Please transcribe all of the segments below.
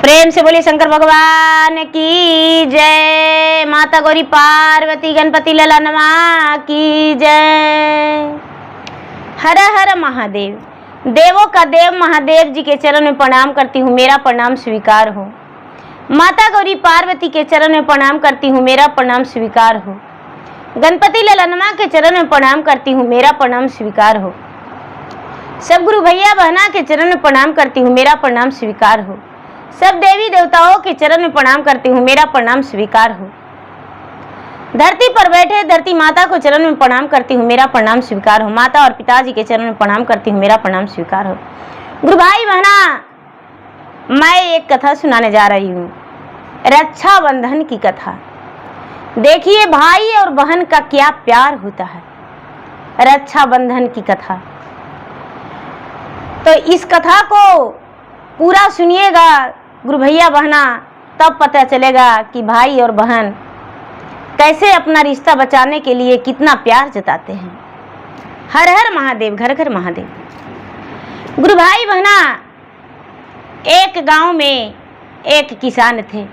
प्रेम से बोलिए शंकर भगवान की जय। माता गौरी पार्वती गणपति ललनमा की जय। हर हर महादेव। देवों का देव महादेव जी के चरण में प्रणाम करती हूँ, मेरा प्रणाम स्वीकार हो। माता गौरी पार्वती के चरण में प्रणाम करती हूँ, मेरा प्रणाम स्वीकार हो। गणपति ललनमा के चरण में प्रणाम करती हूँ, मेरा प्रणाम स्वीकार हो। सब गुरु भैया बहना के चरण में प्रणाम करती हूँ, मेरा प्रणाम स्वीकार हो। सब देवी देवताओं के चरण में प्रणाम करती हूँ, मेरा प्रणाम स्वीकार हो। धरती पर बैठे धरती माता को चरण में प्रणाम करती हूँ, मेरा प्रणाम स्वीकार हो। माता और पिताजी के चरण में प्रणाम करती हूँ, मेरा प्रणाम स्वीकार हो। गुरु भाई बहना, मैं एक कथा सुनाने जा रही हूँ, रक्षाबंधन की कथा। देखिए भाई और बहन का क्या प्यार होता है। रक्षाबंधन की कथा, तो इस कथा को पूरा सुनिएगा गुरु भैया बहना, तब पता चलेगा कि भाई और बहन कैसे अपना रिश्ता बचाने के लिए कितना प्यार जताते हैं। हर हर महादेव, घर घर महादेव। गुरु भाई बहना, एक गांव में एक किसान थे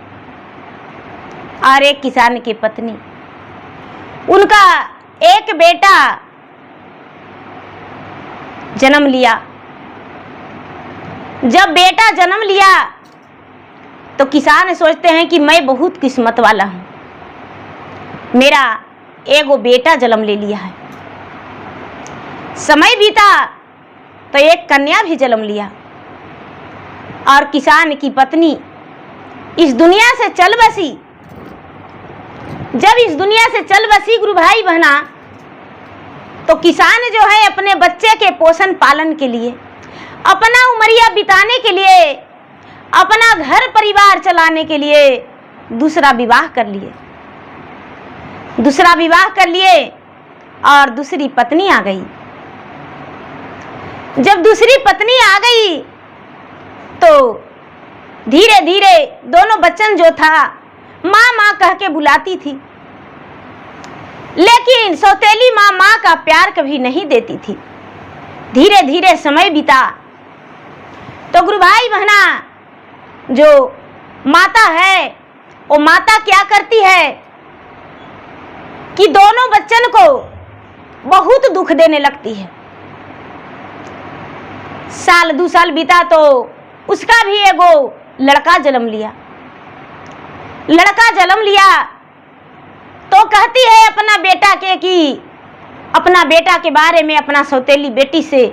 और एक किसान की पत्नी। उनका एक बेटा जन्म लिया। जब बेटा जन्म लिया तो किसान सोचते हैं कि मैं बहुत किस्मत वाला हूं, मेरा एगो बेटा जन्म ले लिया है। समय बीता तो एक कन्या भी जन्म लिया और किसान की पत्नी इस दुनिया से चल बसी। जब इस दुनिया से चल बसी गुरु भाई बहना, तो किसान जो है अपने बच्चे के पोषण पालन के लिए, अपना उमरिया बिताने के लिए, अपना घर परिवार चलाने के लिए दूसरा विवाह कर लिए। दूसरा विवाह कर लिए और दूसरी पत्नी आ गई। जब दूसरी पत्नी आ गई तो धीरे धीरे दोनों बच्चन जो था माँ माँ कह के बुलाती थी, लेकिन सौतेली माँ माँ का प्यार कभी नहीं देती थी। धीरे धीरे समय बीता तो गुरु भाई बहना, जो माता है वो माता क्या करती है कि दोनों बच्चन को बहुत दुख देने लगती है। साल 2 साल बीता तो उसका भी एगो लड़का जन्म लिया। लड़का जन्म लिया तो कहती है अपना बेटा के कि अपना बेटा के बारे में अपना सौतेली बेटी से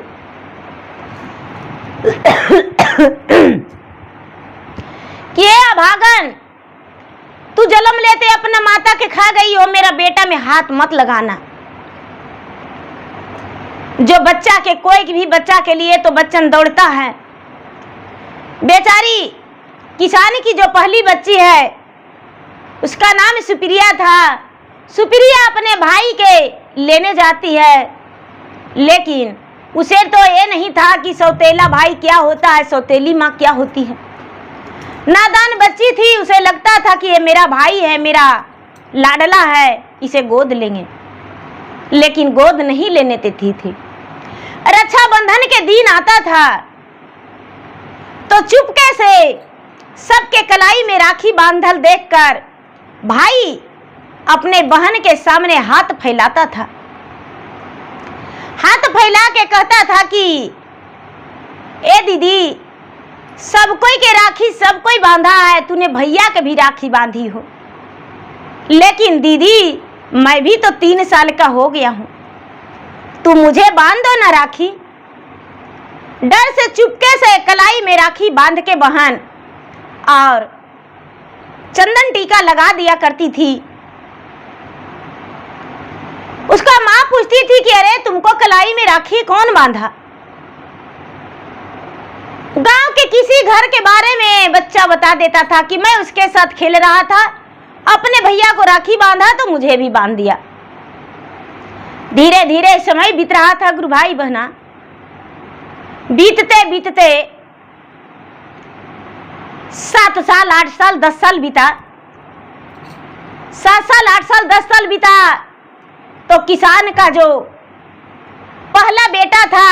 कि अभागन, तू जन्म लेते अपना माता के खा गई हो, मेरा बेटा में हाथ मत लगाना। जो बच्चा के, कोई भी बच्चा के लिए तो बच्चन दौड़ता है। बेचारी किसान की जो पहली बच्ची है उसका नाम सुप्रिया था। सुप्रिया अपने भाई के लेने जाती है, लेकिन उसे तो ये नहीं था कि सौतेला भाई क्या होता है, सौतेली माँ क्या होती है। नादान बच्ची थी, उसे लगता था कि ये मेरा भाई है, मेरा लाडला है, इसे गोद लेंगे, लेकिन गोद नहीं लेने देती थी। रक्षाबंधन के दिन आता था तो चुपके से सबके कलाई में राखी बांधल देखकर भाई अपने बहन के सामने हाथ फैलाता था। हाथ फैला के कहता था कि ए दीदी, सब कोई के राखी सब कोई बांधा है, तूने भैया के भी राखी बांधी हो, लेकिन दीदी मैं भी तो 3 साल का हो गया हूं, तू मुझे बांध दो ना राखी। डर से चुपके से कलाई में राखी बांध के बहन और चंदन टीका लगा दिया करती थी। उसका माँ पूछती थी कि अरे तुमको कलाई में राखी कौन बांधा। गांव के किसी घर के बारे में बच्चा बता देता था कि मैं उसके साथ खेल रहा था, अपने भैया को राखी बांधा तो मुझे भी बांध दिया। धीरे धीरे समय बीत रहा था गुरु भाई बहना। बीतते बीतते 7 साल 8 साल 10 साल बीता। 7 साल 8 साल 10 साल बीता तो किसान का जो पहला बेटा था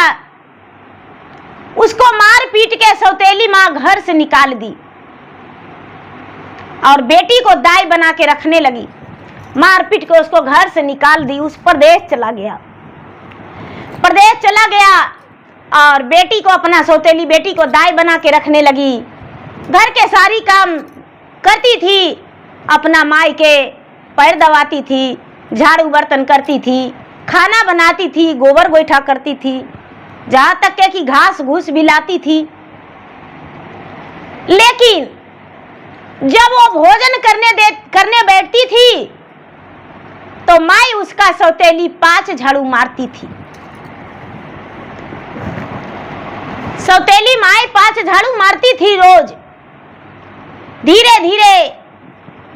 उसको मार पीट के सौतेली माँ घर से निकाल दी। और बेटी को दाई बना के रखने लगी। मार पीट के उसको घर से निकाल दी, उस प्रदेश चला गया और बेटी को, अपना सौतेली बेटी को दाई बना के रखने लगी। घर के सारी काम करती थी, अपना माई के पैर दबाती थी, झाड़ू बर्तन करती थी, खाना बनाती थी, गोबर गोईठा करती थी, जहाँ तक के कि घास घूस भी लाती थी। लेकिन जब वो भोजन करने बैठती थी तो माई उसका सौतेली 5 झाड़ू मारती थी। सौतेली माई 5 झाड़ू मारती थी रोज। धीरे धीरे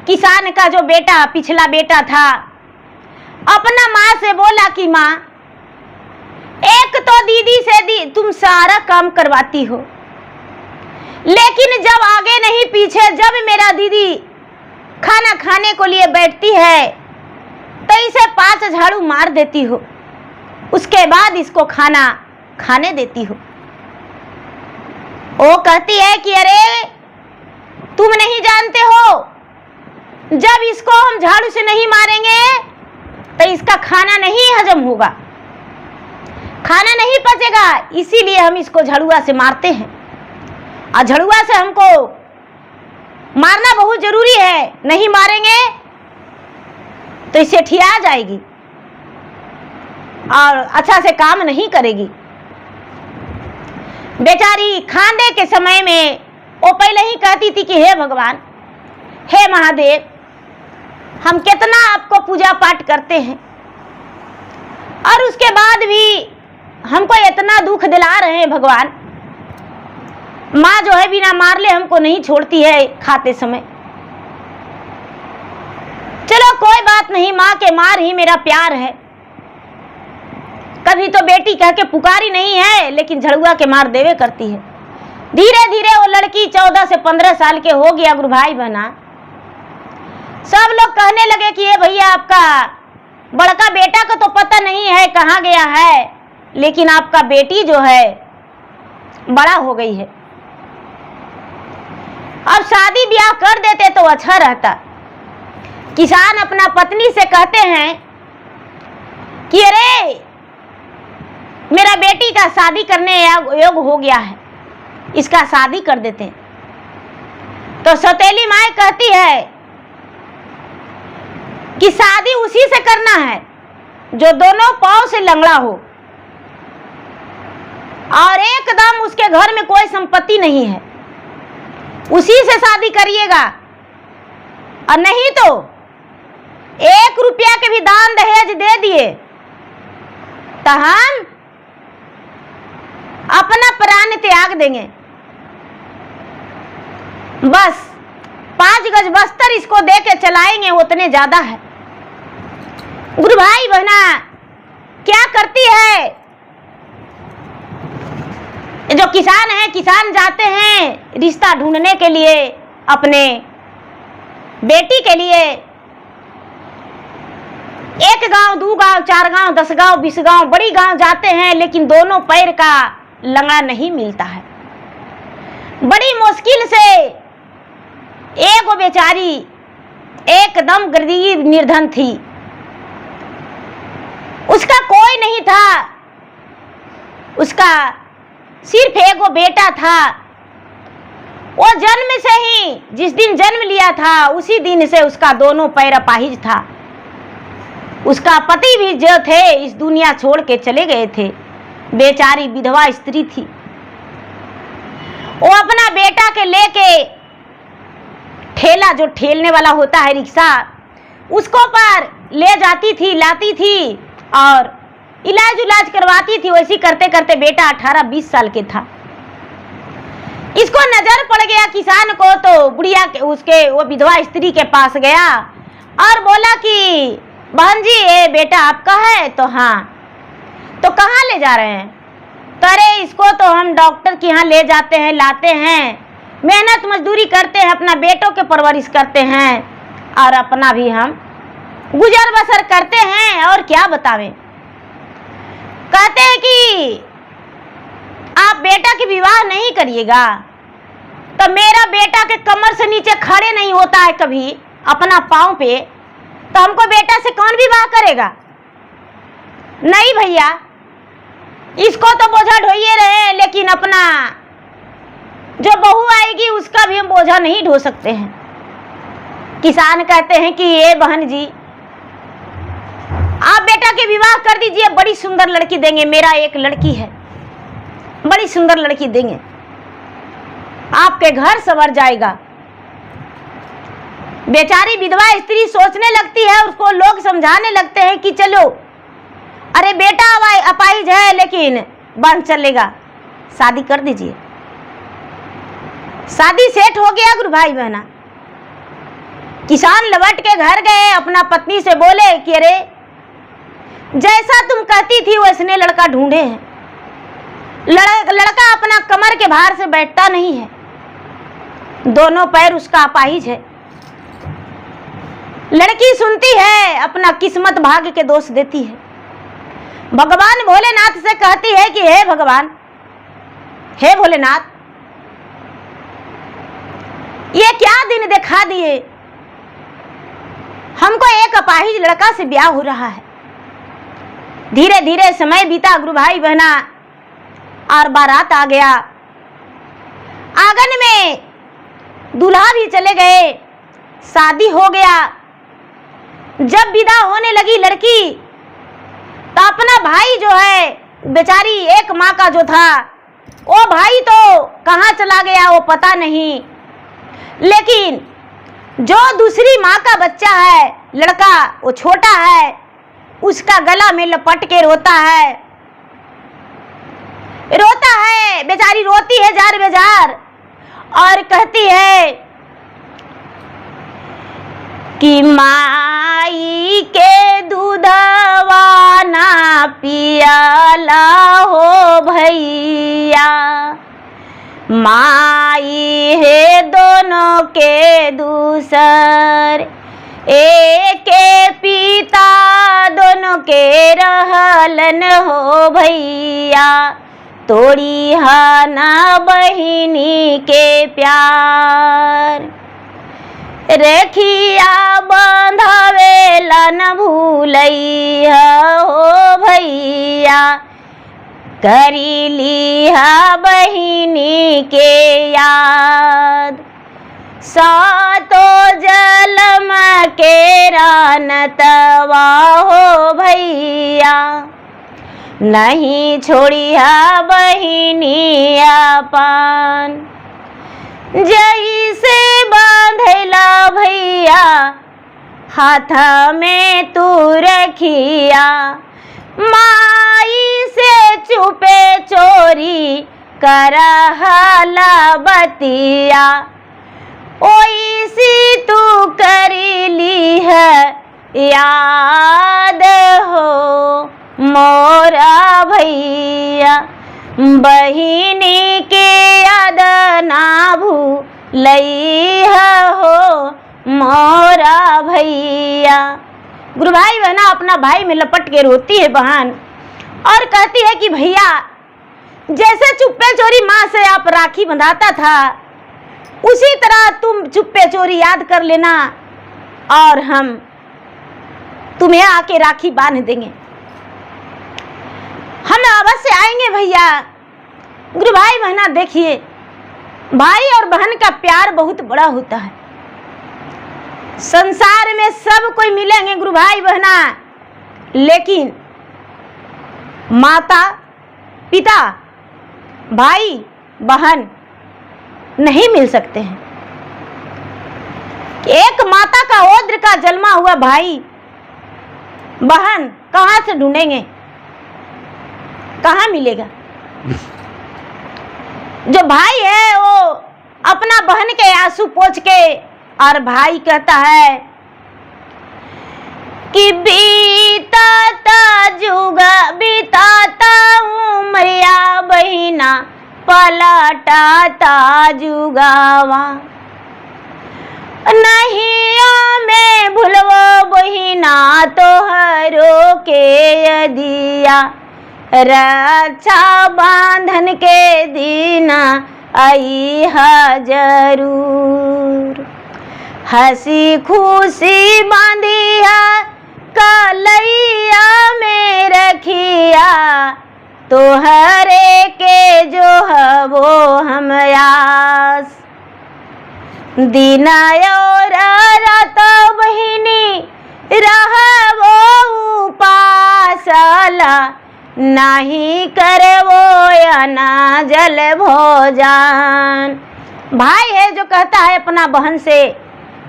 किसान का जो बेटा, पिछला बेटा था, अपना माँ से बोला कि माँ, एक तो दीदी से तुम सारा काम करवाती हो, लेकिन जब आगे नहीं पीछे, जब मेरा दीदी खाना खाने को लिए बैठती है तो इसे 5 झाड़ू मार देती हो, उसके बाद इसको खाना खाने देती हो। वो कहती है कि अरे तुम नहीं जानते हो, जब इसको हम झाड़ू से नहीं मारेंगे तो इसका खाना नहीं हजम होगा, खाना नहीं पचेगा, इसीलिए हम इसको झड़ुआ से मारते हैं। और झड़ुआ से हमको मारना बहुत जरूरी है, नहीं मारेंगे तो इसे ठिया जाएगी और अच्छा से काम नहीं करेगी। बेचारी खाने के समय में वो पहले ही कहती थी कि हे भगवान, हे महादेव, हम कितना आपको पूजा पाठ करते हैं और उसके बाद भी हमको इतना दुख दिला रहे हैं भगवान। माँ जो है बिना मार ले हमको नहीं छोड़ती है खाते समय। चलो कोई बात नहीं, माँ के मार ही मेरा प्यार है। कभी तो बेटी कह के पुकारी नहीं है, लेकिन झड़ुआ के मार देवे करती है। धीरे धीरे वो लड़की 14 से 15 साल के हो गया। गुरु भाई बहना, सब लोग कहने लगे कि ये भैया, आपका बड़का बेटा का तो पता नहीं है कहाँ गया है, लेकिन आपका बेटी जो है बड़ा हो गई है। अब शादी ब्याह कर देते तो अच्छा रहता। किसान अपना पत्नी से कहते हैं कि अरे मेरा बेटी का शादी करने योग हो गया है, इसका शादी कर देते हैं। तो सौतेली माँ कहती है कि शादी उसी से करना है जो दोनों पांव से लंगड़ा हो और एकदम उसके घर में कोई संपत्ति नहीं है, उसी से शादी करिएगा। और नहीं तो 1 रुपया के भी दान दहेज दे दिए तो हम अपना प्राण त्याग देंगे। बस 5 गज बस्तर इसको दे के चलाएंगे, उतने ज्यादा है। गुरु भाई बहना, क्या करती है जो किसान है, किसान जाते हैं रिश्ता ढूंढने के लिए अपने बेटी के लिए। 1 गांव, 2 गांव, 4 गांव, 10 गांव, 20 गांव, बड़ी गांव जाते हैं, लेकिन दोनों पैर का लंगड़ा नहीं मिलता है। बड़ी मुश्किल से एक बेचारी एकदम गरीब निर्धन थी, उसका कोई नहीं था, उसका सिर्फ एक बेटा था। वो जन्म से ही, जिस दिन जन्म लिया था उसी दिन से उसका दोनों पैर अपाहिज था। उसका पति भी जो थे इस दुनिया छोड़ के चले गए थे। बेचारी विधवा स्त्री थी। वो अपना बेटा के लेके ठेला, जो ठेलने वाला होता है रिक्शा, उसको पर ले जाती थी, लाती थी और इलाज करवाती थी। वैसे करते करते बेटा 18-20 साल के था। इसको नजर पड़ गया किसान को, तो बुढ़िया के उसके वो विधवा स्त्री के पास गया और बोला कि बहन जी, ये बेटा आपका है? तो हाँ। तो कहाँ ले जा रहे हैं? तो अरे इसको तो हम डॉक्टर के यहाँ ले जाते हैं, लाते हैं, मेहनत मजदूरी करते हैं, अपना बेटों के परवरिश करते हैं और अपना भी हम गुजर बसर करते हैं। और क्या बतावें। कहते हैं कि आप बेटा की विवाह नहीं करिएगा, तो मेरा बेटा के कमर से नीचे खड़े नहीं होता है कभी अपना पांव पे, तो हमको बेटा से कौन विवाह करेगा? नहीं भैया, इसको तो बोझा ढोइए रहे, लेकिन अपना जो बहू आएगी उसका भी हम बोझा नहीं ढो सकते हैं। किसान कहते हैं कि ये बहन जी आप बेटा के विवाह कर दीजिए, बड़ी सुंदर लड़की देंगे, मेरा एक लड़की है, बड़ी सुंदर लड़की देंगे, आपके घर संवर जाएगा। बेचारी विधवा स्त्री सोचने लगती है, उसको लोग समझाने लगते हैं कि चलो, अरे बेटा अपाहिज है लेकिन बन चलेगा, शादी कर दीजिए। शादी सेट हो गया गुरु भाई बहना। किसान लौट के घर गए, अपना पत्नी से बोले कि अरे जैसा तुम कहती थी वैसने लड़का ढूंढे हैं। लड़का अपना कमर के भार से बैठता नहीं है, दोनों पैर उसका अपाहिज है। लड़की सुनती है, अपना किस्मत भाग्य के दोष देती है। भगवान भोलेनाथ से कहती है कि हे भगवान, हे भोलेनाथ, ये क्या दिन दिखा दिए, हमको एक अपाहिज लड़का से ब्याह हो रहा है। धीरे धीरे समय बीता गुरु भाई बहना, और बारात आ गया। आंगन में दूल्हा भी चले गए, शादी हो गया। जब विदा होने लगी लड़की, तो अपना भाई जो है, बेचारी एक माँ का जो था, वो भाई तो कहाँ चला गया वो पता नहीं, लेकिन जो दूसरी माँ का बच्चा है, लड़का, वो छोटा है, उसका गला में लपट के रोता है, बेचारी रोती है जार बेजार, और कहती है कि माई के दूधवा ना पियाला हो भैया, माई है दोनों के दूसर, एक पिता दोनों के रहलन हो भैया, तोड़ी ना बहिनी के प्यार, रेखिया बंधावेला न भूलैया हो भैया, करी लिहा बहिनी के याद, सातो जलम के रानतवा हो भैया, नहीं छोड़िया बहिनी अपन, जही से बांधला भैया, हाथ में तू रखिया, माई से चुपे चोरी करहला बतिया, ओइसी तू करी ली है याद हो मोरा भैया, बहिनी के याद ना भूलैया हो मोरा भैया। गुरु भाई बहना अपना भाई में लपट के रोती है बहन, और कहती है कि भैया, जैसे चुप्पे चोरी माँ से आप राखी बंधाता था, उसी तरह तुम चुप्पे चोरी याद कर लेना, और हम तुम्हें आके राखी बांध देंगे, हम अवश्य आएंगे भैया। गुरु भाई बहना देखिए, भाई और बहन का प्यार बहुत बड़ा होता है। संसार में सब कोई मिलेंगे गुरु भाई बहना, लेकिन माता पिता भाई बहन नहीं मिल सकते हैं। एक माता का ओद्र का जन्मा हुआ भाई बहन कहाँ से ढूंढेंगे, कहाँ मिलेगा? जो भाई है वो अपना बहन के आंसू पोंछ के, और भाई कहता है कि बीताता जुगा बीताता उमरिया बहिना, पलटाता जुगावा, नहीं में भूलवो बहिना तोहरो के दिया, रक्षा बांधन के दीना आई है जरूर। हंसी खुशी बांधी है कलैया में रखिया, तोहरे के जो है वो हम आस। दिन और रात बहिनी रह वो उपासला, नहीं करे वो अना जल भोजन। भाई है जो कहता है अपना बहन से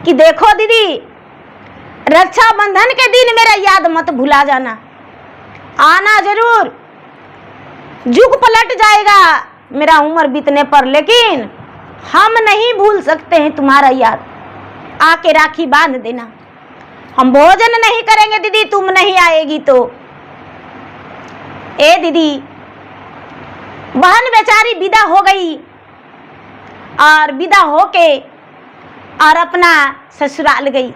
कि देखो दीदी, रक्षाबंधन के दिन मेरा याद मत भुला जाना, आना जरूर। जुग पलट जाएगा मेरा उम्र बीतने पर, लेकिन हम नहीं भूल सकते हैं तुम्हारा याद। आके राखी बांध देना। हम भोजन नहीं करेंगे दीदी तुम नहीं आएगी तो। ए दीदी, बहन बेचारी विदा हो गई और विदा होके और अपना ससुराल गई।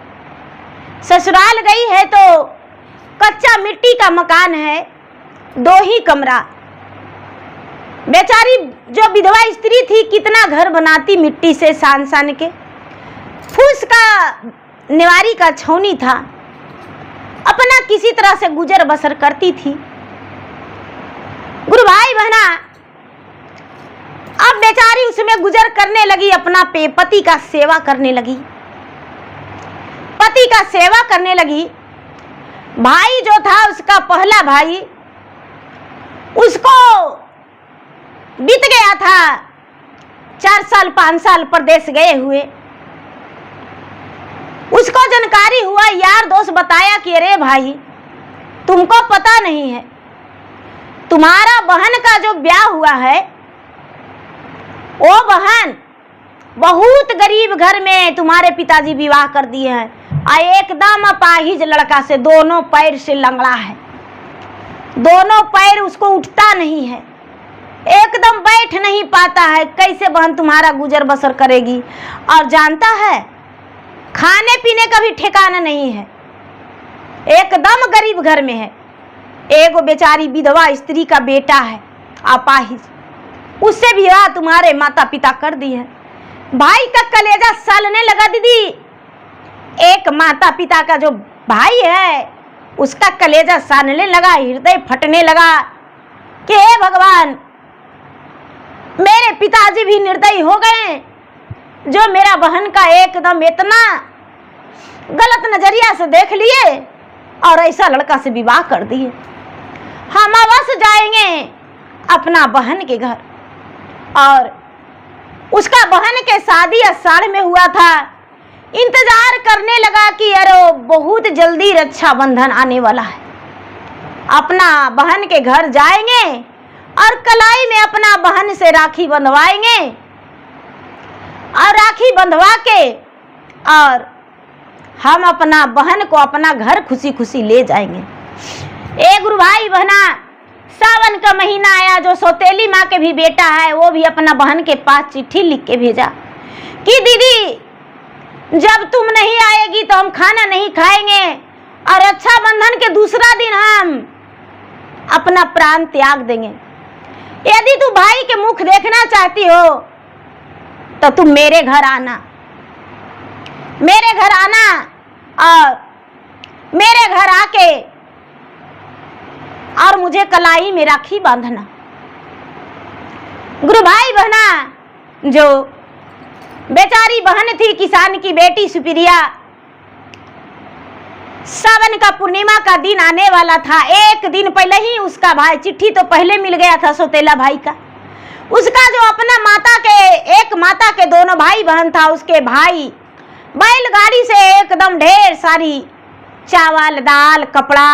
ससुराल गई है तो कच्चा मिट्टी का मकान है, 2 ही कमरा। बेचारी जो विधवा स्त्री थी कितना घर बनाती मिट्टी से सान सान के। फूस का निवारी का छौनी था, अपना किसी तरह से गुजर बसर करती थी। गुरु भाई बहना, अब बेचारी उसमें गुजर करने लगी, अपना पति का सेवा करने लगी, पति का सेवा करने लगी। भाई जो था उसका पहला भाई, उसको बीत गया था 4 साल 5 साल परदेश गए हुए। उसको जानकारी हुआ, यार दोस्त बताया कि अरे भाई तुमको पता नहीं है, तुम्हारा बहन का जो ब्याह हुआ है वो बहन बहुत गरीब घर में तुम्हारे पिताजी विवाह कर दिए हैं और एकदम अपाहिज लड़का से, दोनों पैर से लंगड़ा है, दोनों पैर उसको उठता नहीं है, एकदम बैठ नहीं पाता है। कैसे बहन तुम्हारा गुजर बसर करेगी? और जानता है खाने पीने का भी ठिकाना नहीं है, एकदम गरीब घर में है। एगो बेचारी विधवा स्त्री का बेटा है अपाहिज, उससे विवाह तुम्हारे माता पिता कर दी है। भाई का कलेजा सलने लगा दीदी। एक माता पिता का जो भाई है उसका कलेजा सलने लगा, हृदय फटने लगा कि हे भगवान, मेरे पिताजी भी निर्दयी हो गए जो मेरा बहन का एकदम इतना गलत नजरिया से देख लिए और ऐसा लड़का से विवाह कर दिए। हम अवश्य जाएंगे अपना बहन के घर। और उसका बहन के शादी आषाढ़ में हुआ था, इंतजार करने लगा कि अरे बहुत जल्दी रक्षाबंधन आने वाला है, अपना बहन के घर जाएंगे और कलाई में अपना बहन से राखी बंधवाएंगे और राखी बंधवा के और हम अपना बहन को अपना घर खुशी खुशी ले जाएंगे। एक गुरु भाई बहना, सावन का महीना आया, जो सौतेली माँ के भी बेटा है वो भी अपना बहन के पास चिट्ठी लिख के भेजा कि दीदी जब तुम नहीं आएगी तो हम खाना नहीं खाएंगे और रक्षाबंधन के दूसरा दिन हम अपना प्राण त्याग देंगे। यदि तू भाई के मुख देखना चाहती हो तो तुम मेरे घर आना, मेरे घर आना और मेरे घर आके और मुझे कलाई में राखी बांधना। गुरु भाई बहना, जो बेचारी बहन थी किसान की बेटी सुप्रिया, सावन का पूर्णिमा का दिन आने वाला था, एक दिन पहले ही उसका भाई, चिट्ठी तो पहले मिल गया था सौतेला भाई का, उसका जो अपना माता के, एक माता के दोनों भाई बहन था, उसके भाई बैलगाड़ी से एकदम ढेर सारी चावल दाल कपड़ा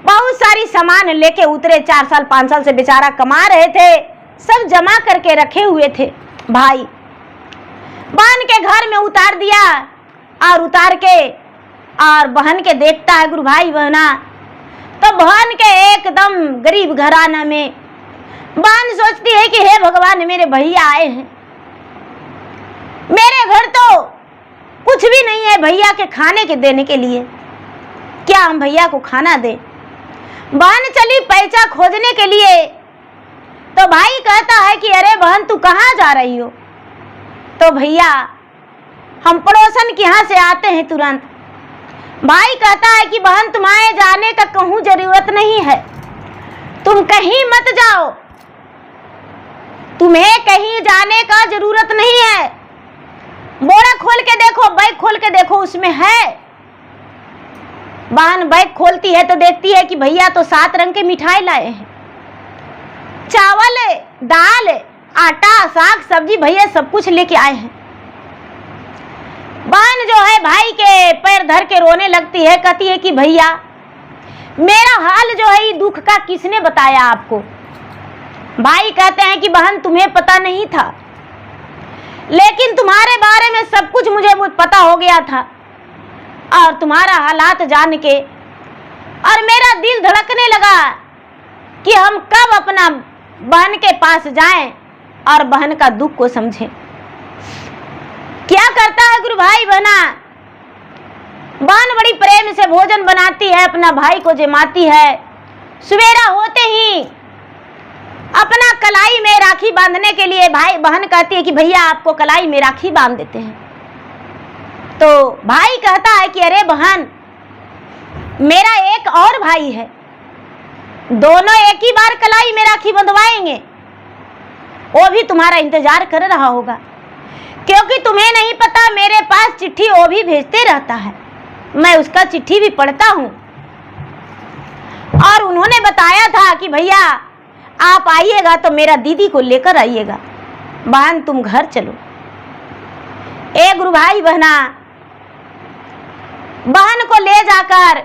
बहुत सारी सामान लेके उतरे। 4 साल 5 साल से बेचारा कमा रहे थे, सब जमा करके रखे हुए थे। भाई बहन के घर में उतार दिया और उतार के और बहन के देखता है गुरु भाई बहना, तो बहन के एकदम गरीब घराना में बहन सोचती है कि हे भगवान, मेरे भैया आए हैं, मेरे घर तो कुछ भी नहीं है भैया के खाने के देने के लिए, क्या हम भैया को खाना दें? बहन चली पैसा खोजने के लिए तो भाई कहता है कि अरे बहन तू कहाँ जा रही हो? तो भैया हम पड़ोसन के यहाँ से आते हैं तुरंत। भाई कहता है कि बहन तुम्हारे जाने का कहूँ जरूरत नहीं है, तुम कहीं मत जाओ, तुम्हें कहीं जाने का जरूरत नहीं है। बोरा खोल के देखो, बैग खोल के देखो, उसमें है। बहन बैग खोलती है तो देखती है कि भैया तो 7 रंग के मिठाई लाए हैं, चावल, दाल, आटा, साग सब्जी, भैया सब कुछ लेके आए हैं। बहन जो है भाई के पैर धर के रोने लगती है, कहती है कि भैया मेरा हाल जो है ये दुख का किसने बताया आपको? भाई कहते हैं कि बहन तुम्हें पता नहीं था, लेकिन तुम्हारे बारे में सब कुछ मुझे पता हो गया था, और तुम्हारा हालात जान के और मेरा दिल धड़कने लगा कि हम कब अपना बहन के पास जाएं और बहन का दुख को समझें। क्या करता है गुरु भाई बहना? बहन बड़ी प्रेम से भोजन बनाती है, अपना भाई को जमाती है। सवेरा होते ही अपना कलाई में राखी बांधने के लिए भाई बहन कहती है कि भैया आपको कलाई में राखी बांध देते हैं। तो भाई कहता है कि अरे बहन मेरा एक और भाई है, दोनों एक ही बार कलाई में राखी बंधवाएंगे, वो भी तुम्हारा इंतजार कर रहा होगा, क्योंकि तुम्हें नहीं पता मेरे पास चिट्ठी वो भी भेजते रहता है, मैं उसका चिट्ठी भी पढ़ता हूँ। और उन्होंने बताया था कि भैया आप आइएगा तो मेरा दीदी को लेकर आइएगा, बहन तुम घर चलो। ए गुरु भाई बहना बहन को ले जाकर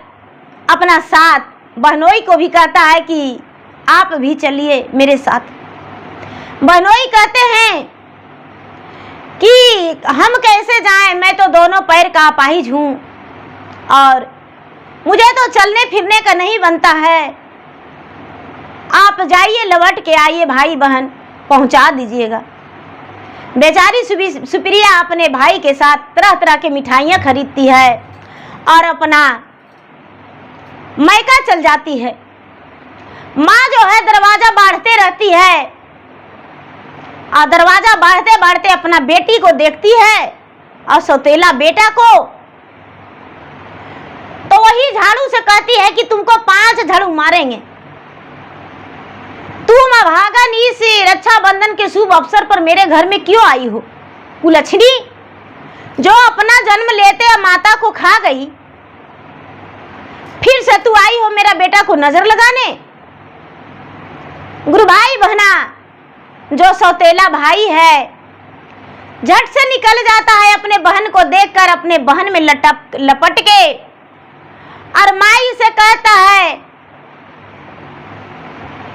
अपना साथ बहनोई को भी कहता है कि आप भी चलिए मेरे साथ। बहनोई कहते हैं कि हम कैसे जाएं, मैं तो दोनों पैर का अपाहिज हूँ और मुझे तो चलने फिरने का नहीं बनता है, आप जाइए लौट के आइए, भाई बहन पहुंचा दीजिएगा। बेचारी सुप्रिया अपने भाई के साथ तरह तरह के मिठाइयाँ खरीदती है और अपना मायका चल जाती है। माँ जो है दरवाजा बाढ़ते रहती है और दरवाजा बाढ़ते बाढ़ते अपना बेटी को देखती है और सौतेला बेटा को, तो वही झाड़ू से कहती है कि तुमको 5 झाड़ू मारेंगे, तुम अभागन इस रक्षाबंधन के शुभ अवसर पर मेरे घर में क्यों आई हो? कुलच्छनी जो अपना जन्म लेते माता को खा गई, फिर से तू आई हो मेरा बेटा को नजर लगाने। गुरु भाई बहना जो सौतेला भाई है झट से निकल जाता है अपने बहन को देखकर, अपने बहन में लपट के, और माई से कहता है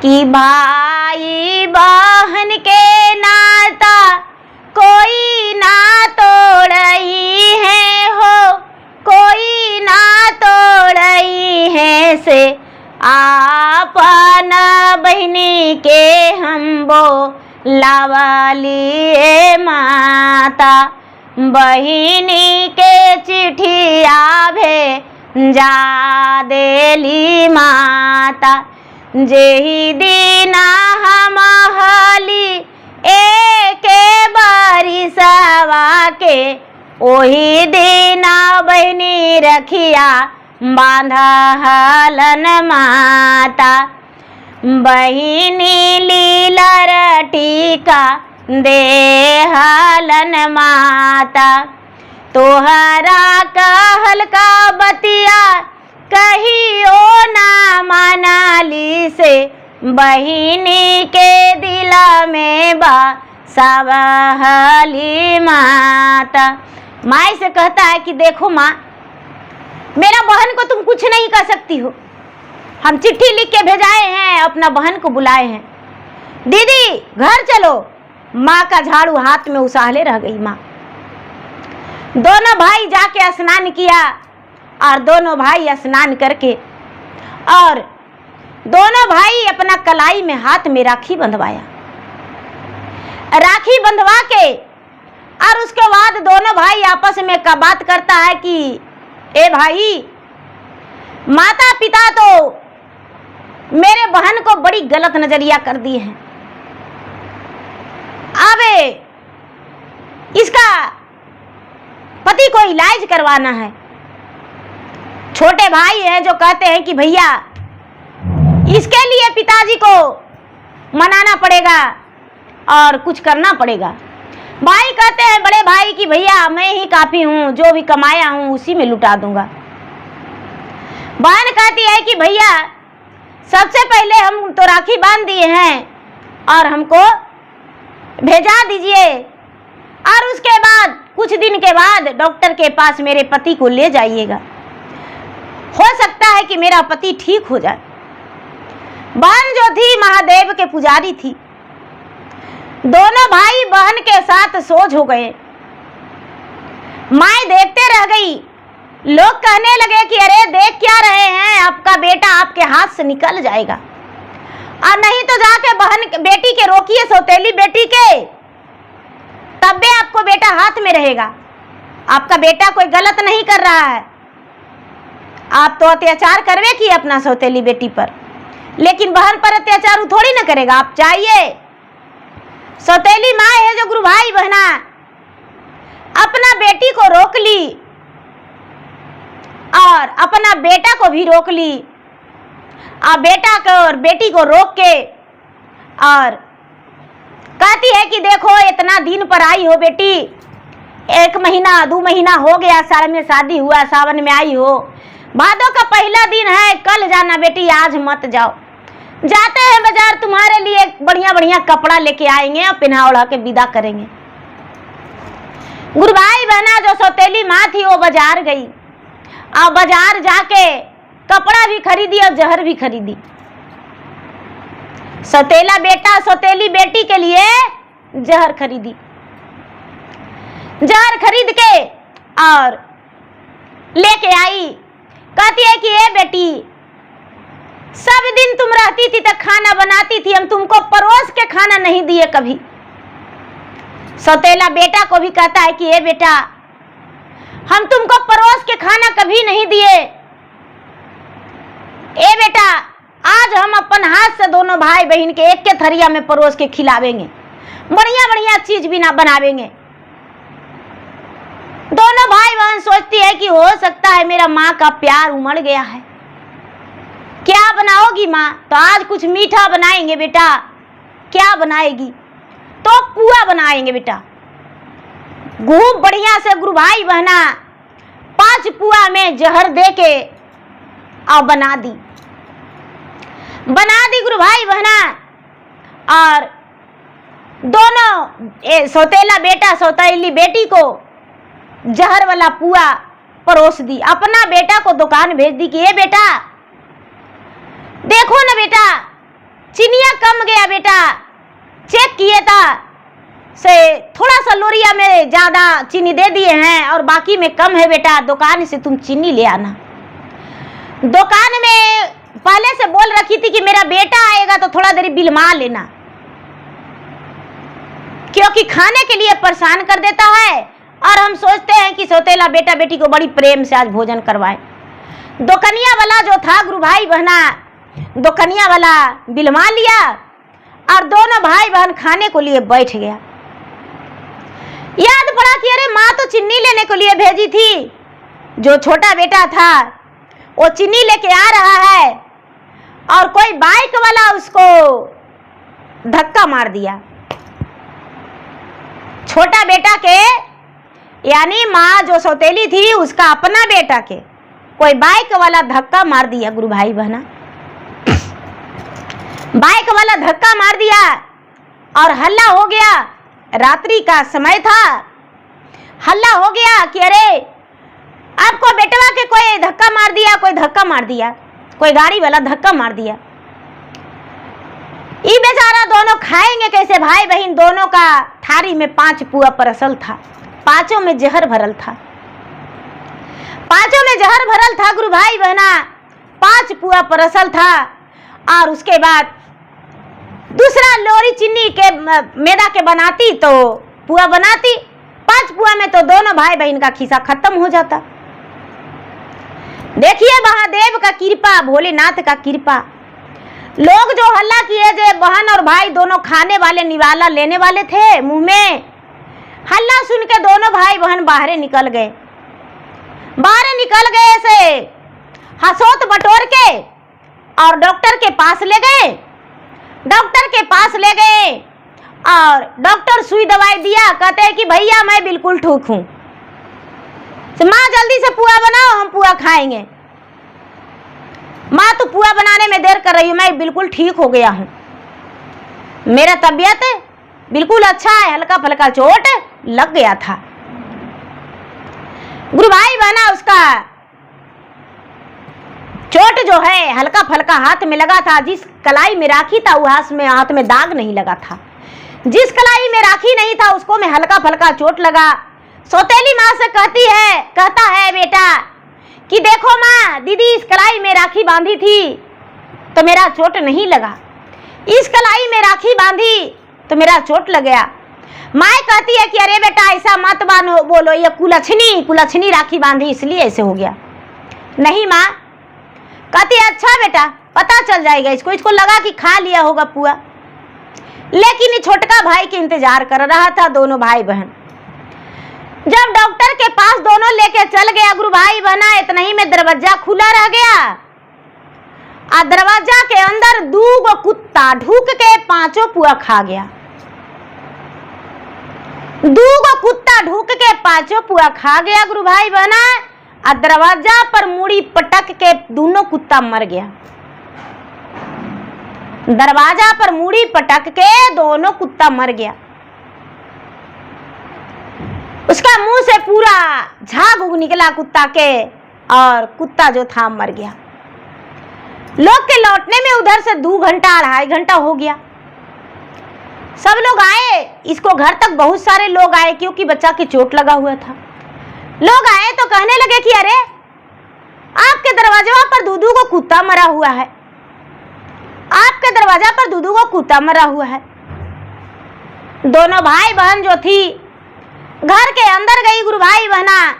कि भाई बहन के नाता कोई ना तोड़ई है हो, कोई ना तोड़ई है से आपन बहनी के हम बो लावाली माता, बहिनी के चिट्ठिया भेजा देली माता, जेही दीना हम हली एक बारिशवा के, ओही दीना बहनी रखिया बांधा हलन माता, बहिनी लीलर टीका दे हलन माता, तोहरा कहल का बतिया कहियो ना मनाली से, बहिनी के दिला में बा सबहली माता। माई से कहता है कि देखो माँ, मेरा बहन को तुम कुछ नहीं कर सकती हो, हम चिट्ठी लिख के भेजाए हैं, अपना बहन को बुलाए हैं, दीदी घर चलो। माँ का झाड़ू हाथ में उसाहले रह गई। माँ दोनों भाई जाके स्नान किया और दोनों भाई स्नान करके और दोनों भाई अपना कलाई में हाथ में राखी बंधवाया। राखी बंधवा के और उसके बाद दोनों भाई आपस में का बात करता है कि ए भाई, माता पिता तो मेरे बहन को बड़ी गलत नजरिया कर दी है, अब इसका पति को इलाज करवाना है। छोटे भाई हैं जो कहते हैं कि भैया इसके लिए पिताजी को मनाना पड़ेगा और कुछ करना पड़ेगा। भाई कहते हैं बड़े भाई कि भैया मैं ही काफी हूं, जो भी कमाया हूं उसी में लुटा दूंगा। बहन कहती है कि भैया सबसे पहले हम तो राखी बांध दिए हैं और हमको भेजा दीजिए, और उसके बाद कुछ दिन के बाद डॉक्टर के पास मेरे पति को ले जाइएगा, हो सकता है कि मेरा पति ठीक हो जाए। बहन जो थी महादेव के पुजारी थी। दोनों भाई बहन के साथ सोच हो गए। माँ देखते रह गई। लोग कहने लगे कि अरे देख क्या रहे हैं, आपका बेटा आपके हाथ से निकल जाएगा, और नहीं तो जाके बहन बेटी के रोकिए, सौतेली बेटी के, तब भी आपको बेटा हाथ में रहेगा। आपका बेटा कोई गलत नहीं कर रहा है, आप तो अत्याचार करवे की अपना सौतेली बेटी पर, लेकिन बहन पर अत्याचार वो थोड़ी ना करेगा। आप चाहिए सौतेली माँ है जो गुरु भाई बहना अपना बेटी को रोक ली और अपना बेटा को भी रोक ली, और बेटा को और बेटी को रोक के और कहती है कि देखो इतना दिन पर आई हो बेटी, 1 महीना 2 महीना हो गया साल में शादी हुआ, सावन में आई हो, भादों का पहला दिन है, कल जाना बेटी, आज मत जाओ। जाते हैं बाजार, तुम्हारे लिए बढ़िया बढ़िया कपड़ा लेके आएंगे और पहना ओढ़ा के विदा करेंगे। गुरु भाई बहना जो सौतेली माँ थी वो बाजार गई, और बाजार जाके कपड़ा भी खरीदी और जहर भी खरीदी। सौतेला बेटा सौतेली बेटी के लिए जहर खरीदी। जहर खरीद के और लेके आई। कहती है कि ये बेटी सब दिन तुम रहती थी तो खाना बनाती थी, हम तुमको परोस के खाना नहीं दिए कभी। सौतेला बेटा को भी कहता है कि ये बेटा हम तुमको परोस के खाना कभी नहीं दिए। ए बेटा आज हम अपन हाथ से दोनों भाई बहन के एक के थरिया में परोस के खिलावेंगे, बढ़िया बढ़िया चीज भी ना बनावेंगे। दोनों भाई बहन सोचती है कि हो सकता है मेरा माँ का प्यार उमड़ गया है। क्या बनाओगी माँ? तो आज कुछ मीठा बनाएंगे बेटा। क्या बनाएगी? तो पुआ बनाएंगे बेटा। खूब बढ़िया से गुरु भाई बहना 5 पुआ में जहर दे के और बना दी गुरु भाई बहना, और दोनों सौतेला बेटा सौतेली बेटी को जहर वाला पुआ परोस दी। अपना बेटा को दुकान भेज दी कि ये बेटा देखो ना बेटा, चीनिया कम गया बेटा, चेक किए था से थोड़ा सा लोरिया में ज्यादा चीनी दे दिए हैं और बाकी में कम है बेटा, दुकान से तुम चीनी ले आना। दुकान में पहले से बोल रखी थी कि मेरा बेटा आएगा तो थोड़ा देरी बिलमा लेना, क्योंकि खाने के लिए परेशान कर देता है, और हम सोचते हैं कि सौतेला बेटा बेटी को बड़ी प्रेम से आज भोजन करवाए। दुकनिया वाला जो था गुरु भाई बहना, दुकनिया वाला बिलमा लिया और दोनों भाई बहन खाने को लिए बैठ गया। याद पड़ा कि अरे माँ तो चीनी लेने को लिए भेजी थी। जो छोटा बेटा था वो चीनी लेके आ रहा है और कोई बाइक वाला उसको धक्का मार दिया। छोटा बेटा के यानी माँ जो सौतेली थी उसका अपना बेटा के कोई बाइक वाला धक्का मार दिया गुरु भाई बहना। बाइक वाला धक्का मार दिया और हल्ला हो गया। रात्रि का समय था, हल्ला हो गया कि अरे आपको बेटवा के कोई धक्का मार दिया, कोई धक्का मार दिया, कोई गाड़ी वाला धक्का मार दिया। ये बेचारा दोनों खाएंगे कैसे? भाई बहन दोनों का थारी में 5 पुआ परसल था, 5 में जहर भरल था। 5 में जहर भरल था गुरु भाई बहना, 5 पुआ परसल था। और उसके बाद दूसरा लोरी चीनी के मैदा के बनाती तो पुआ बनाती। 5 पुआ में तो दोनों भाई बहन का खिस्सा खत्म हो जाता। देखिए महादेव का कृपा, भोलेनाथ का कृपा। लोग जो हल्ला किए, जो बहन और भाई दोनों खाने वाले निवाला लेने वाले थे मुंह में, हल्ला सुन के दोनों भाई बहन बाहर निकल गए। बाहर निकल गए से हंसोत बटोर के और डॉक्टर के पास ले गए। डॉक्टर के पास ले गए और डॉक्टर सुई दवाई दिया। कहते हैं कि भैया मैं बिल्कुल ठीक हूँ, माँ जल्दी से पुआ बनाओ, हम पुआ खाएंगे। माँ तो पुआ बनाने में देर कर रही हूँ, मैं बिल्कुल ठीक हो गया हूँ, मेरा तबीयत बिल्कुल अच्छा है, हल्का फल्का चोट लग गया था। गुरु भाई बहना उसका चोट जो है हल्का फल्का हाथ में लगा था। जिस कलाई में राखी था वो हाथ में दाग नहीं लगा था। जिस कलाई में राखी नहीं था उसको में हल्का फल्का चोट लगा। सौतेली माँ से कहता है बेटा कि देखो माँ, दीदी इस कलाई में राखी बांधी थी तो मेरा चोट नहीं लगा, इस कलाई में राखी बांधी तो मेरा चोट लग गया। माँ कहती है कि अरे बेटा ऐसा मत बोलो, ये कुलछनी राखी बांधी इसलिए ऐसे हो गया। नहीं माँ, कहती है अच्छा बेटा पता चल जाएगा इसको लगा कि खा लिया होगा पुआ। लेकिन ये छोटका भाई के इंतजार कर रहा था दोनों भाई बहन। जब डॉक्टर के पास दोनों लेके चल गया गुरु भाई बहना, इतना ही में दरवाजा खुला रह गया और दरवाजा के अंदर 2 कुत्ता ढूक के 5 पुआ खा गया। 2 कुत्ता ढूक के 5 पुआ खा गया गुरु भाई बहना, और दरवाजा पर मुड़ी पटक के दोनों कुत्ता मर गया। दरवाजा पर मुड़ी पटक के दोनों कुत्ता मर गया। उसका मुंह से पूरा झाग उग निकला कुत्ता के, और कुत्ता जो था मर गया। लोग के लौटने में उधर से 2 घंटा 2.5 घंटा हो गया। सब लोग आए, इसको घर तक बहुत सारे लोग आए क्योंकि बच्चा की चोट लगा हुआ था। लोग आए तो कहने लगे कि अरे आपके दरवाजे पर 2 को कुत्ता मरा हुआ है, आपके दरवाजा पर 2 को कुत्ता मरा हुआ है। दोनों भाई बहन जो थी घर के अंदर गई गुरु भाई बहना,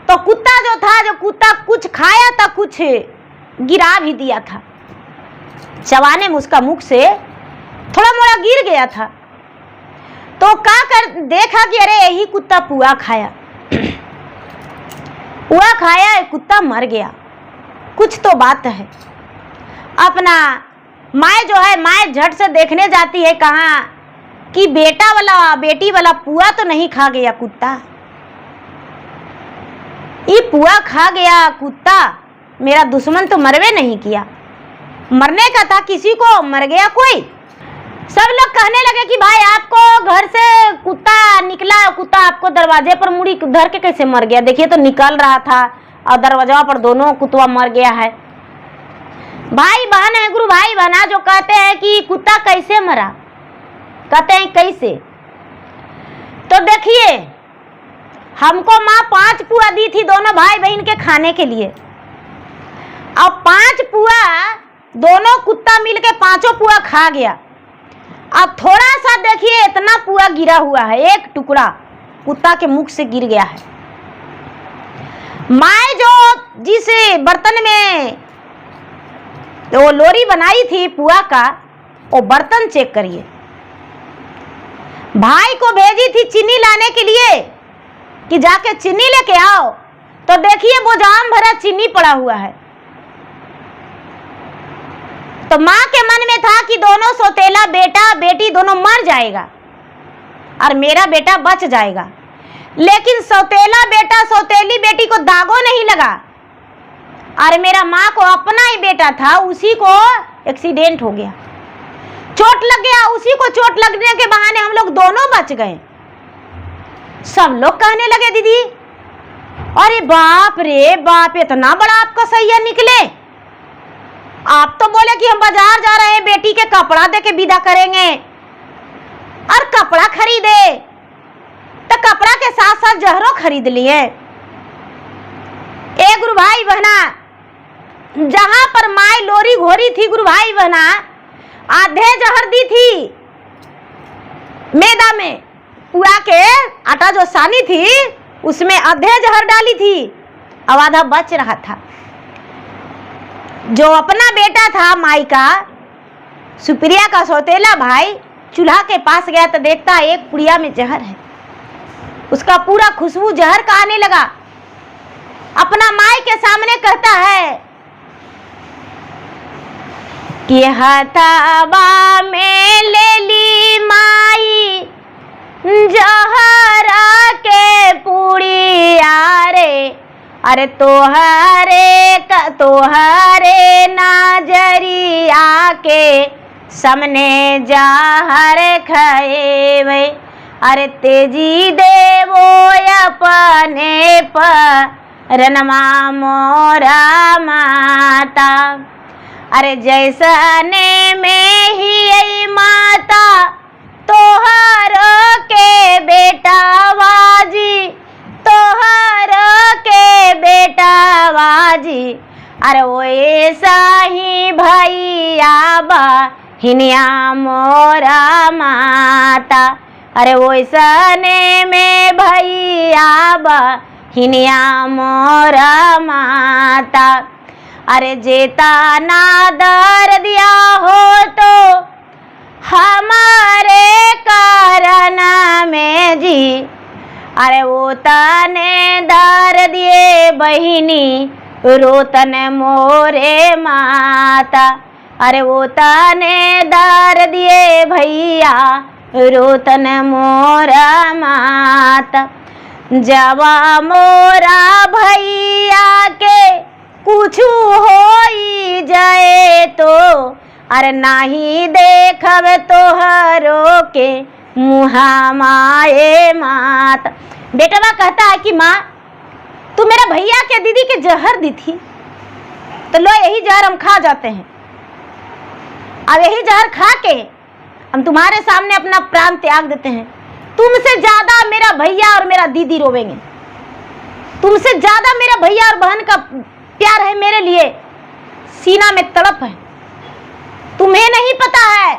तो कुत्ता जो था, जो कुत्ता कुछ खाया था कुछ गिरा भी दिया था। चबाने में उसका मुख से थोड़ा मोड़ा गिर गया था। तो क्या कर देखा कि अरे यही कुत्ता पुआ खाया, पुआ खाया, कुत्ता मर गया। कुछ तो बात है। अपना माँ जो है, माँ झट से देखने जाती है कहाँ कि बेटी वाला पुआ तो नहीं खा गया कुत्ता। ये पुआ खा गया कुत्ता, मेरा दुश्मन तो मरवे नहीं किया, मरने का था किसी को, मर गया कोई। सब लोग कहने लगे कि भाई आपको घर से कुत्ता निकला, कुत्ता आपको दरवाजे पर मुड़ी धर के कैसे मर गया? देखिए तो निकल रहा था और दरवाजा पर दोनों कुत्ता मर गया है। भाई बहन है गुरु भाई बहना जो कहते हैं कि कुत्ता कैसे मरा, कहते हैं कैसे। तो देखिए हमको माँ 5 पुआ दी थी दोनों भाई बहन के खाने के लिए, अब 5 पुआ दोनों कुत्ता मिलके 5 पुआ खा गया। अब थोड़ा सा देखिए इतना पुआ गिरा हुआ है, एक टुकड़ा कुत्ता के मुख से गिर गया है। माँ जो जिस बर्तन में वो लोरी बनाई थी पुआ का, वो बर्तन चेक करिए। भाई को भेजी थी चीनी लाने के लिए कि जाके चीनी लेके आओ, तो देखिए बोझाम भरा चीनी पड़ा हुआ है। तो माँ के मन में था कि दोनों सौतेला बेटा बेटी दोनों मर जाएगा और मेरा बेटा बच जाएगा। लेकिन सौतेला बेटा सौतेली बेटी को दागो नहीं लगा, और मेरा माँ को अपना ही बेटा था, उसी को एक्सीडेंट हो गया, चोट लग गया। उसी को चोट लगने के बहाने हम लोग दोनों बच गए। सब लोग कहने लगे दीदी अरे बाप रे बाप, इतना बड़ा आपका सैया निकले। आप तो बोले कि हम बाजार जा रहे हैं, बेटी के कपड़ा दे के विदा करेंगे, और कपड़ा खरीदे तो कपड़ा के साथ साथ जहरों खरीद लिए। ए गुरु भाई बहना, जहां पर माँ लोरी घोरी थी गुरु भाई बहना, आधे जहर दी थी मैदा में, पुआ के आटा जो सानी थी उसमें आधे जहर डाली थी, अब आधा बच रहा था। जो अपना बेटा था माई का, सुप्रिया का सौतेला भाई चूल्हा के पास गया तो देखता है एक पुड़िया में जहर है। उसका पूरा खुशबू जहर का आने लगा। अपना माई के सामने कहता है कि हथवा में ले ली माई जहरा के पुड़िया रे, अरे तोहरे नाजरिया के सामने जहर खाएवे, अरे तेजी देवो अपने परनमा मोरा माता, अरे जैसने में ही माता तोहर के बेटा बाजी, तोहर के बेटा बाजी, अरे वैसा ही भैया बहिनिया मोरा माता, अरे वैसने में भैया बहिनिया मोरा माता, अरे जेता ना दर दिया हो तो हमारे कारण में जी, अरे वो तने दर दिए बहिनी रोतन मोरे माता, अरे वो तने दर दिए भैया रोतन मोरा माता, जवा मोरा भैया के कुछ हो जाए तो, अरे नाही देखब तोहरो के मुहा माए माता। बेटवा कहता है कि माँ तू मेरा भैया के दीदी के जहर दी थी, तो लो यही जहर हम खा जाते हैं। अब यही जहर खा के हम तुम्हारे सामने अपना प्राण त्याग देते हैं। तुमसे ज्यादा मेरा भैया और मेरा दीदी रोवेंगे, तुमसे ज्यादा मेरा भैया और बहन का प्यार है मेरे लिए, सीना में तड़प है। तुम्हें नहीं पता है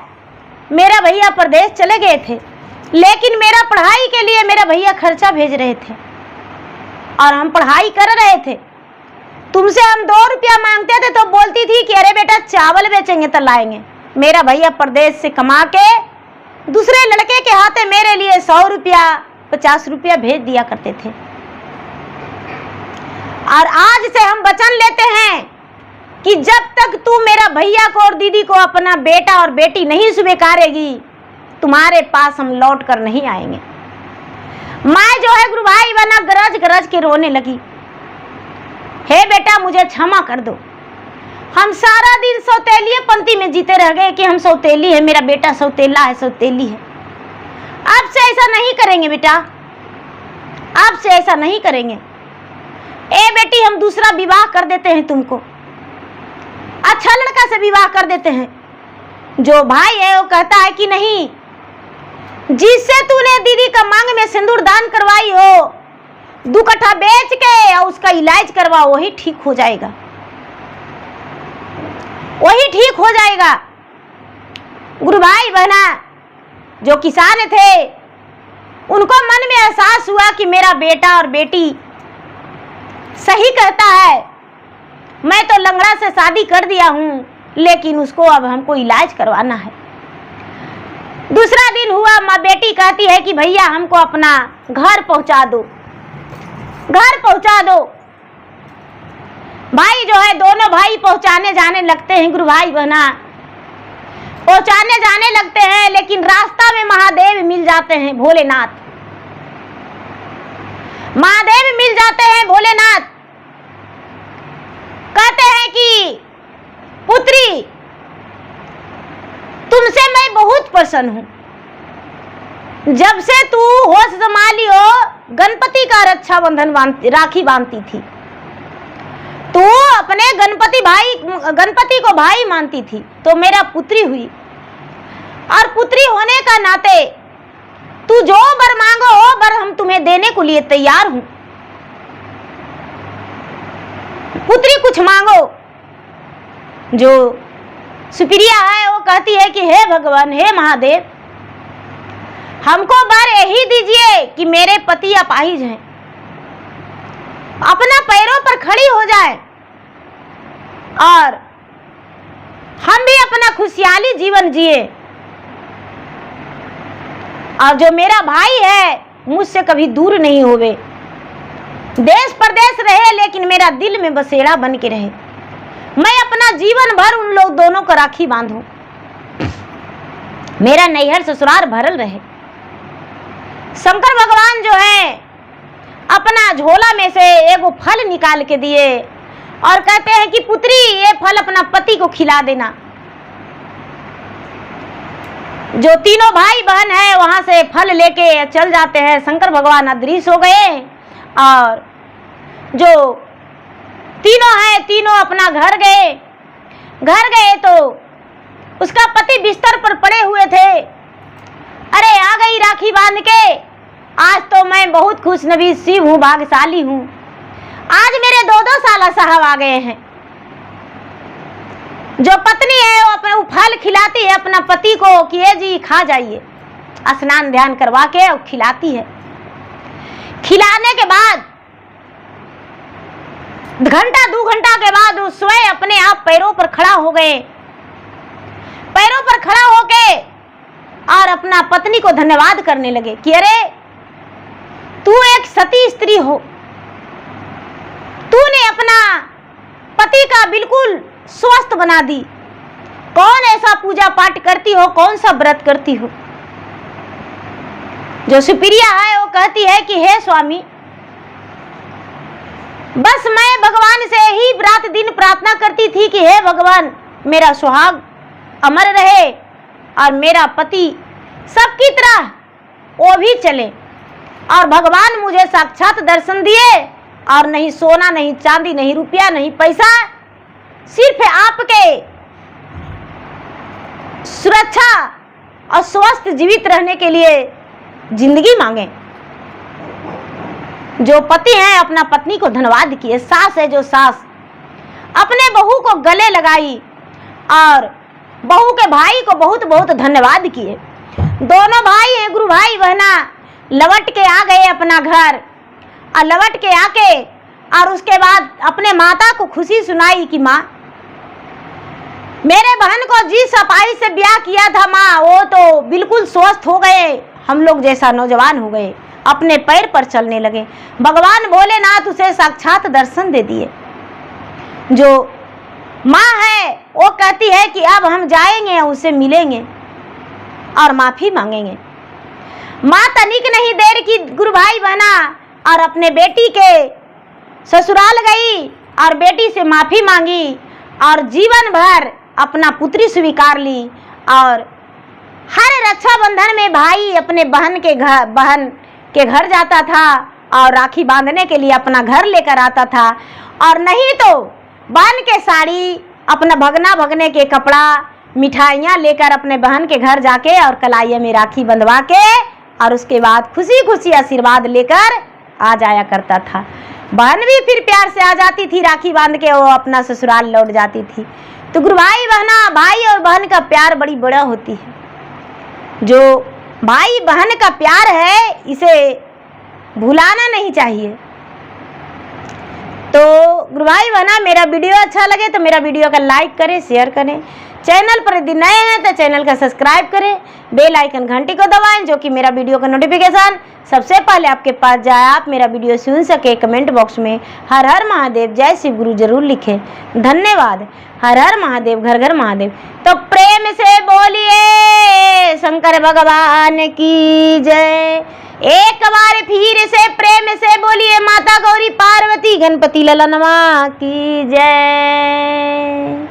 मेरा भैया परदेश चले गए थे, लेकिन मेरा पढ़ाई के लिए मेरा भैया खर्चा भेज रहे थे और हम पढ़ाई कर रहे थे। तुमसे हम 2 रुपया मांगते थे तो बोलती थी कि अरे बेटा चावल बेचेंगे तो लाएंगे। मेरा भैया परदेश से कमा के दूसरे लड़के के हाथे मेरे लिए 100 रुपया 50 रुपया भेज दिया करते थे। और आज से हम वचन लेते हैं कि जब तक तू मेरा भैया को और दीदी को अपना बेटा और बेटी नहीं स्वीकारेगी, तुम्हारे पास हम लौट कर नहीं आएंगे। माँ जो है गुरु भाई बना गरज गरज के रोने लगी, हे बेटा मुझे क्षमा कर दो, हम सारा दिन सौतेलिए पंक्ति में जीते रह गए कि हम सौतेली है, मेरा बेटा सौतेला है, सौतेली है। अब से ऐसा नहीं करेंगे बेटा, अब से ऐसा नहीं करेंगे। ए बेटी हम दूसरा विवाह कर देते हैं, तुमको अच्छा लड़का से विवाह कर देते हैं। जो भाई है वो कहता है कि नहीं, जिससे तूने दीदी का मांग में सिंदूर दान करवाई हो, 2 कट्ठा बेच के और उसका इलाज करवा, वही ठीक हो जाएगा, वही ठीक हो जाएगा। गुरु भाई बहना जो किसान थे उनको मन में एहसास हुआ कि मेरा बेटा और बेटी सही कहता है, मैं तो लंगड़ा से शादी कर दिया हूँ, लेकिन उसको अब हमको इलाज करवाना है। दूसरा दिन हुआ, माँ बेटी कहती है कि भैया हमको अपना घर पहुंचा दो, घर पहुंचा दो। भाई जो है दोनों भाई पहुंचाने जाने लगते हैं, गुरु भाई बहना पहुंचाने जाने लगते हैं, लेकिन रास्ता में महादेव मिल जाते हैं, भोलेनाथ महादेव मिल जाते हैं। भोलेनाथ कहते हैं कि पुत्री तुमसे मैं बहुत प्रसन्न हूं, जब से तू होश संभाली हो गणपति का रक्षाबंधन राखी बांधती थी, तू अपने गणपति को भाई मानती थी, तो मेरा पुत्री हुई, और पुत्री होने का नाते तू जो वर मांगो वो वर हम तुम्हें देने को लिए तैयार हूं। पुत्री कुछ मांगो। जो सुप्रिया है वो कहती है कि हे भगवान, हे महादेव, हमको वर यही दीजिए कि मेरे पति अपाहिज हैं, अपना पैरों पर खड़ी हो जाए और हम भी अपना खुशहाली जीवन जिए, और जो मेरा भाई है मुझसे कभी दूर नहीं होवे, देश परदेश रहे लेकिन मेरा दिल में बसेरा बन के रहे। मैं अपना जीवन भर उन लोग दोनों को राखी बांधूं, मेरा नैहर ससुराल भरल रहे। शंकर भगवान जो है अपना झोला में से एगो फल निकाल के दिए और कहते हैं कि पुत्री ये फल अपना पति को खिला देना। जो तीनों भाई बहन है वहां से फल लेके चल जाते हैं। शंकर भगवान अदृश्य हो गए और जो तीनों हैं तीनों अपना घर गए तो उसका पति बिस्तर पर पड़े हुए थे। अरे आ गई राखी बांध के, आज तो मैं बहुत खुश नसीब हूँ, भाग्यशाली हूँ, आज मेरे 2-2 साला साहब आ गए हैं। जो पत्नी है वो अपने फल खिलाती है अपना पति को कि ये जी खा जाइए, स्नान ध्यान करवा के और खिलाती है। खिलाने के बाद घंटा 2 घंटा के बाद वो स्वयं अपने आप पैरों पर खड़ा हो गए। पैरों पर खड़ा होके और अपना पत्नी को धन्यवाद करने लगे कि अरे तू एक सती स्त्री हो, तूने अपना पति का बिल्कुल स्वस्थ बना दी। कौन ऐसा पूजा पाठ करती हो, कौन सा व्रत करती हो? जो सुप्रिया है वो कहती है कि हे स्वामी, बस मैं भगवान से ही रात दिन प्रार्थना करती थी कि हे भगवान मेरा सुहाग अमर रहे और मेरा पति सबकी तरह वो भी चले। और भगवान मुझे साक्षात दर्शन दिए और नहीं सोना नहीं चांदी नहीं रुपया नहीं पैसा, सिर्फ आपके सुरक्षा और स्वस्थ जीवित रहने के लिए जिंदगी मांगे। जो पति हैं अपना पत्नी को धन्यवाद किए। सास है जो सास अपने बहू को गले लगाई और बहू के भाई को बहुत बहुत धन्यवाद किए। दोनों भाई हैं गुरु भाई बहना लौट के आ गए अपना घर और लौट के आके और उसके बाद अपने माता को खुशी सुनाई कि माँ मेरे बहन को जिस सफाई से ब्याह किया था माँ वो तो बिल्कुल स्वस्थ हो गए, हम लोग जैसा नौजवान हो गए, अपने पैर पर चलने लगे। भगवान भोलेनाथ उसे साक्षात दर्शन दे दिए। जो माँ है वो कहती है कि अब हम जाएंगे उससे मिलेंगे और माफी मांगेंगे। माँ तनिक नहीं देर की गुरु भाई बना और अपने बेटी के ससुराल गई और बेटी से माफी मांगी और जीवन भर अपना पुत्री स्वीकार ली। और हर रक्षाबंधन में भाई अपने बहन के घर जाता था और राखी बांधने के लिए अपना घर लेकर आता था, और नहीं तो बहन के साड़ी अपना भगने के कपड़ा मिठाइयाँ लेकर अपने बहन के घर जाके और कलाइया में राखी बंधवा के और उसके बाद खुशी खुशी आशीर्वाद लेकर आ जाया करता था। बहन भी फिर प्यार से आ जाती थी, राखी बांध के वो अपना ससुराल लौट जाती थी। तो गुरु भाई बहना भाई और बहन का प्यार बड़ी बड़ा होती है। जो भाई बहन का प्यार है इसे भुलाना नहीं चाहिए। तो गुरु भाई बहना मेरा वीडियो अच्छा लगे तो मेरा वीडियो का लाइक करें, शेयर करें। चैनल पर यदि नए हैं तो चैनल का सब्सक्राइब करें, बेल आइकन घंटी को दबाएं जो कि मेरा वीडियो का नोटिफिकेशन सबसे पहले आपके पास जाए, आप मेरा वीडियो सुन सके। कमेंट बॉक्स में हर हर महादेव जय शिव गुरु जरूर लिखें। धन्यवाद। हर हर महादेव घर घर महादेव। तो प्रेम से बोलिए शंकर भगवान की जय। एक बार फिर से प्रेम से बोलिए माता गौरी पार्वती गणपति ललनवा की जय।